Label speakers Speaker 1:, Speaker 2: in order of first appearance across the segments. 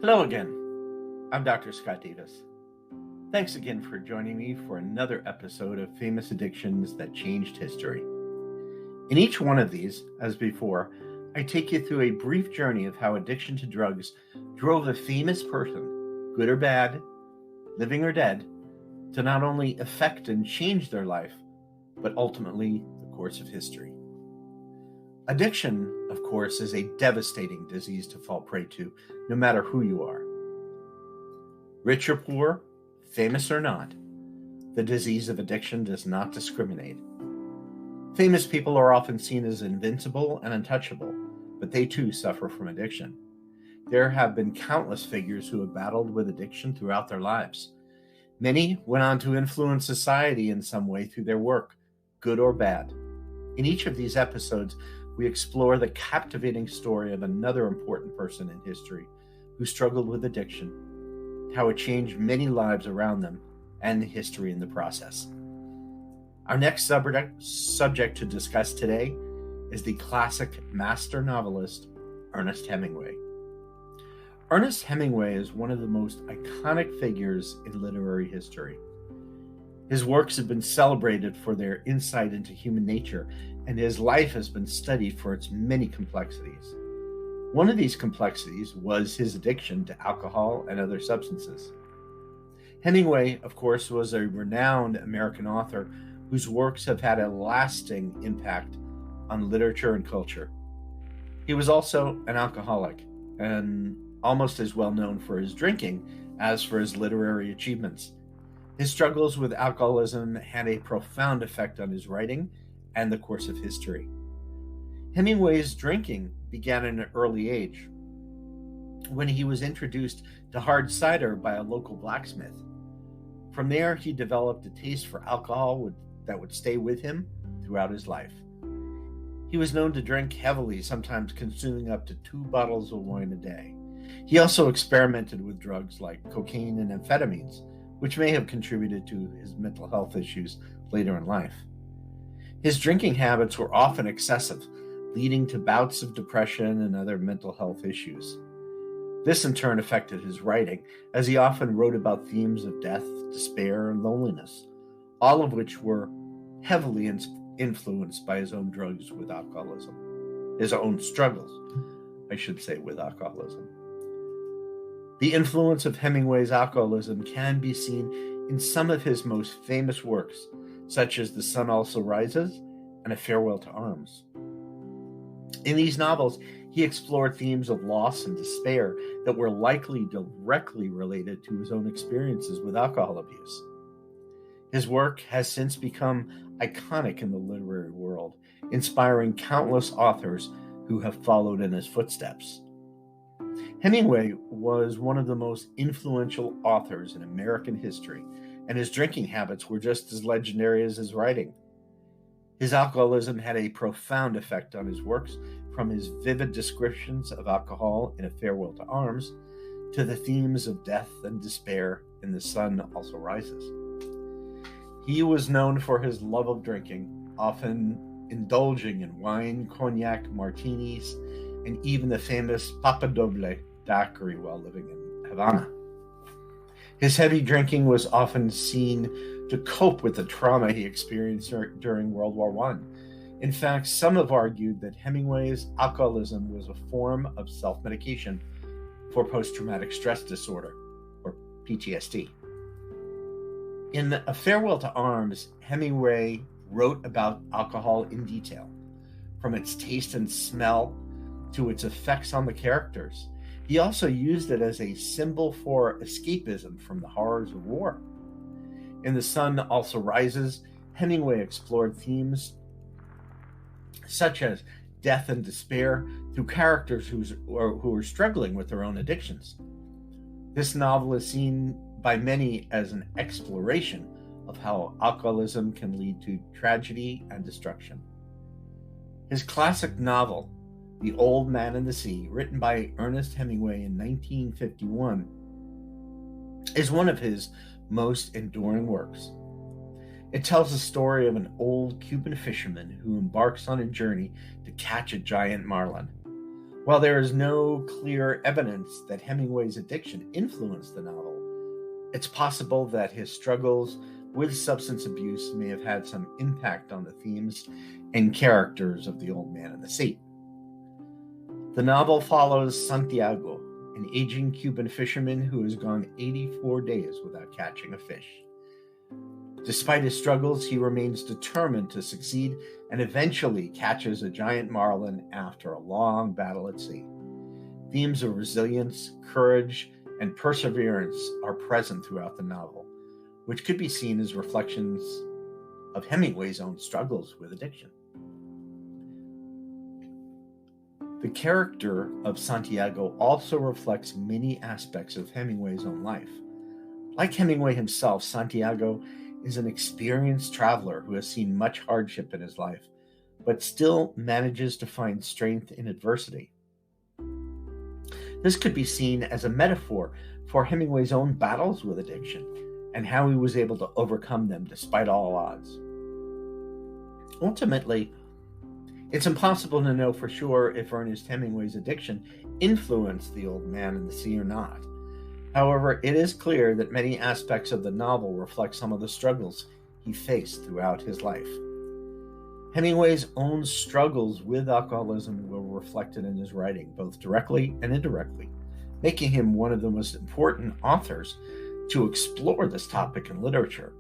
Speaker 1: Hello again. I'm Dr. Scott Davis. Thanks again for joining me for another episode of Famous Addictions That Changed History. In each one of these, as before, I take you through a brief journey of how addiction to drugs drove a famous person, good or bad, living or dead, to not only affect and change their life, but ultimately the course of history. Addiction, of course, is a devastating disease to fall prey to, no matter who you are. Rich or poor, famous or not, the disease of addiction does not discriminate. Famous people are often seen as invincible and untouchable, but they too suffer from addiction. There have been countless figures who have battled with addiction throughout their lives. Many went on to influence society in some way through their work, good or bad. In each of these episodes, we explore the captivating story of another important person in history who struggled with addiction, how it changed many lives around them, and history in the process. Our next subject to discuss today is the classic master novelist, Ernest Hemingway. Ernest Hemingway is one of the most iconic figures in literary history. His works have been celebrated for their insight into human nature, and his life has been studied for its many complexities. One of these complexities was his addiction to alcohol and other substances. Hemingway, of course, was a renowned American author whose works have had a lasting impact on literature and culture. He was also an alcoholic and almost as well known for his drinking as for his literary achievements. His struggles with alcoholism had a profound effect on his writing and the course of history. Hemingway's drinking began at an early age when he was introduced to hard cider by a local blacksmith. From there, he developed a taste for alcohol that would stay with him throughout his life. He was known to drink heavily, sometimes consuming up to 2 bottles of wine a day. He also experimented with drugs like cocaine and amphetamines, which may have contributed to his mental health issues later in life. His drinking habits were often excessive, leading to bouts of depression and other mental health issues. This in turn affected his writing, as he often wrote about themes of death, despair, and loneliness, all of which were heavily influenced by his own struggles with alcoholism. The influence of Hemingway's alcoholism can be seen in some of his most famous works, such as The Sun Also Rises and A Farewell to Arms. In these novels, he explored themes of loss and despair that were likely directly related to his own experiences with alcohol abuse. His work has since become iconic in the literary world, inspiring countless authors who have followed in his footsteps. Hemingway was one of the most influential authors in American history, and his drinking habits were just as legendary as his writing. His alcoholism had a profound effect on his works, from his vivid descriptions of alcohol in A Farewell to Arms to the themes of death and despair in The Sun Also Rises. He was known for his love of drinking, often indulging in wine, cognac, martinis, and even the famous Papa Doble daiquiri while living in Havana. His heavy drinking was often seen to cope with the trauma he experienced during World War I. In fact, some have argued that Hemingway's alcoholism was a form of self-medication for post-traumatic stress disorder, or PTSD. In A Farewell to Arms, Hemingway wrote about alcohol in detail, from its taste and smell to its effects on the characters. He also used it as a symbol for escapism from the horrors of war. In The Sun Also Rises, Hemingway explored themes such as death and despair through characters who were struggling with their own addictions. This novel is seen by many as an exploration of how alcoholism can lead to tragedy and destruction. His classic novel, The Old Man and the Sea, written by Ernest Hemingway in 1951, is one of his most enduring works. It tells the story of an old Cuban fisherman who embarks on a journey to catch a giant marlin. While there is no clear evidence that Hemingway's addiction influenced the novel, it's possible that his struggles with substance abuse may have had some impact on the themes and characters of The Old Man and the Sea. The novel follows Santiago, an aging Cuban fisherman who has gone 84 days without catching a fish. Despite his struggles, he remains determined to succeed and eventually catches a giant marlin after a long battle at sea. Themes of resilience, courage, and perseverance are present throughout the novel, which could be seen as reflections of Hemingway's own struggles with addiction. The character of Santiago also reflects many aspects of Hemingway's own life. Like Hemingway himself, Santiago is an experienced traveler who has seen much hardship in his life, but still manages to find strength in adversity. This could be seen as a metaphor for Hemingway's own battles with addiction and how he was able to overcome them despite all odds. Ultimately, it's impossible to know for sure if Ernest Hemingway's addiction influenced The Old Man and the Sea or not. However, it is clear that many aspects of the novel reflect some of the struggles he faced throughout his life. Hemingway's own struggles with alcoholism were reflected in his writing, both directly and indirectly, making him one of the most important authors to explore this topic in literature.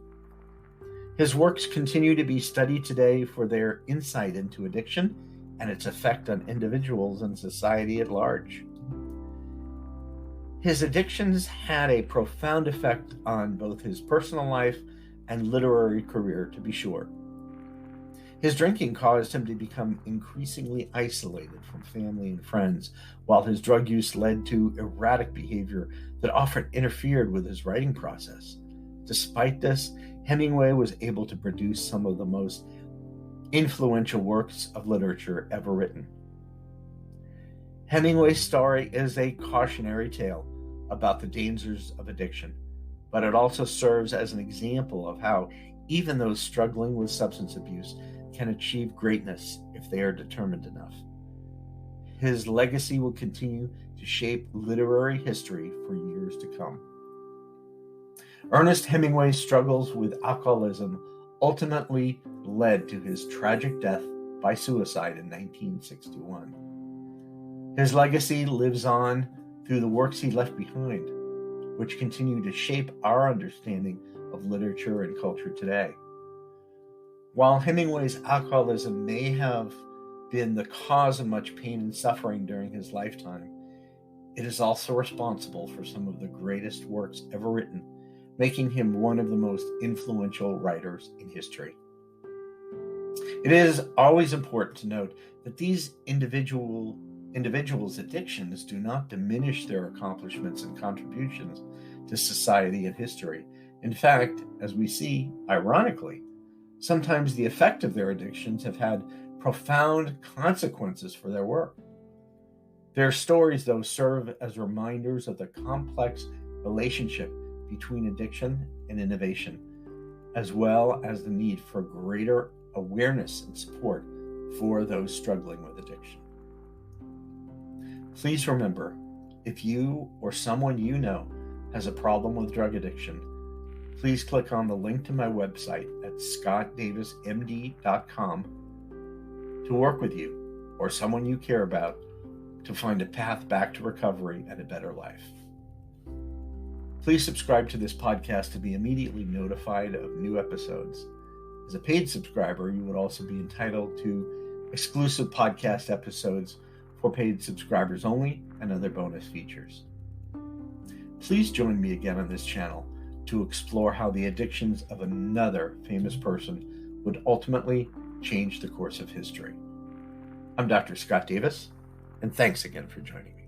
Speaker 1: His works continue to be studied today for their insight into addiction and its effect on individuals and society at large. His addictions had a profound effect on both his personal life and literary career, to be sure. His drinking caused him to become increasingly isolated from family and friends, while his drug use led to erratic behavior that often interfered with his writing process. Despite this, Hemingway was able to produce some of the most influential works of literature ever written. Hemingway's story is a cautionary tale about the dangers of addiction, but it also serves as an example of how even those struggling with substance abuse can achieve greatness if they are determined enough. His legacy will continue to shape literary history for years to come. Ernest Hemingway's struggles with alcoholism ultimately led to his tragic death by suicide in 1961. His legacy lives on through the works he left behind, which continue to shape our understanding of literature and culture today. While Hemingway's alcoholism may have been the cause of much pain and suffering during his lifetime, it is also responsible for some of the greatest works ever written, making him one of the most influential writers in history. It is always important to note that these individuals' addictions do not diminish their accomplishments and contributions to society and history. In fact, as we see, ironically, sometimes the effect of their addictions have had profound consequences for their work. Their stories, though, serve as reminders of the complex relationship between addiction and innovation, as well as the need for greater awareness and support for those struggling with addiction. Please remember, if you or someone you know has a problem with drug addiction, please click on the link to my website at scottdavismd.com to work with you or someone you care about to find a path back to recovery and a better life. Please subscribe to this podcast to be immediately notified of new episodes. As a paid subscriber, you would also be entitled to exclusive podcast episodes for paid subscribers only and other bonus features. Please join me again on this channel to explore how the addictions of another famous person would ultimately change the course of history. I'm Dr. Scott Davis, and thanks again for joining me.